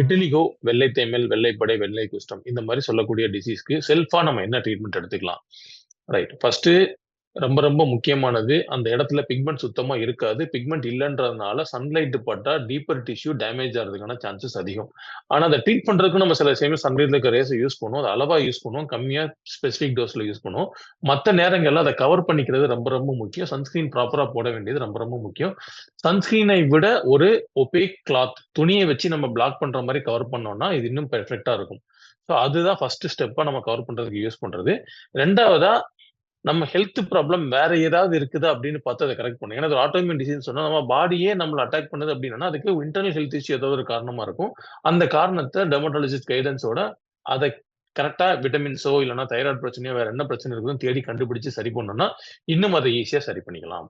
Vitiligo, வெள்ளை தேமல், வெள்ளைப்படை, வெள்ளை குஷ்டம் இந்த மாரி சொல்லக்கூடிய டிசீஸ்க்கு செல்ஃபா நம்ம என்ன ட்ரீட்மெண்ட் எடுத்துக்கலாம்? ரைட். ஃபர்ஸ்ட்டு ரொம்ப ரொம்ப முக்கியமானது, அந்த இடத்துல பிக்மெண்ட் சுத்தமா இருக்காது. பிக்மெண்ட் இல்லன்றதுனால சன்லைட் பட்டா டீப்பர் டிஷ்யூ டேமேஜ் ஆறதுக்கான சான்சஸ் அதிகம். ஆனா, அத ட்ரீட் பண்றதுக்கு நம்ம சில சமயம் சன்லைட்ல இருக்க ரேஸ யூஸ் பண்ணுவோம். அத அளவா யூஸ் பண்ணுவோம். கம்மியா ஸ்பெசிஃபிக் டோஸ்ல யூஸ் பண்ணுவோம். மத்த நேரங்கள்ல அத கவர் பண்ணிக்கிறது ரொம்ப ரொம்ப முக்கியம். சன்ஸ்கிரீன் ப்ராப்பரா போட வேண்டியது ரொம்ப ரொம்ப முக்கியம். சன்ஸ்கிரீனை விட ஒரு ஒபேக் கிளாத் துணிய வச்சு நம்ம பிளாக் பண்ற மாரி கவர் பண்ணோம்னா, இது இன்னும் பெர்ஃபெக்ட்டா இருக்கும். ஸோ அதுதான் ஃபர்ஸ்ட் ஸ்டெப்பா நம்ம கவர் பண்றதுக்கு யூஸ் பண்றது. 2வதா நம்ம ஹெல்த் ப்ராப்ளம் வேற ஏதாவது இருக்குதா அப்படின்னு பார்த்து அத கரெக்ட் பண்ணணும். ஏன்னா, அது ஆட்டோஇம்யூன் டிசீஸ்ன்னு சொன்னா நம்ம பாடியே நம்மள அட்டாக் பண்ணுது அப்படின்னா, அதுக்கு இன்டர்னல் ஹெல்த் இஷ்யூ ஏதோ ஒரு காரணமா இருக்கும். அந்த காரணத்த டெர்மடாலஜிஸ்ட் கைடன்ஸோட அத கரெக்ட்டா விட்டமின்ஸோ இல்லன்னா தைராய்டு பிரச்சனையோ வேற என்ன பிரச்சனை இருக்குதுன்னு தேடி கண்டுபிடிச்சு சரி பண்ணோம்னா, இன்னும் அத ஈஸியா சரி பண்ணிக்கலாம்.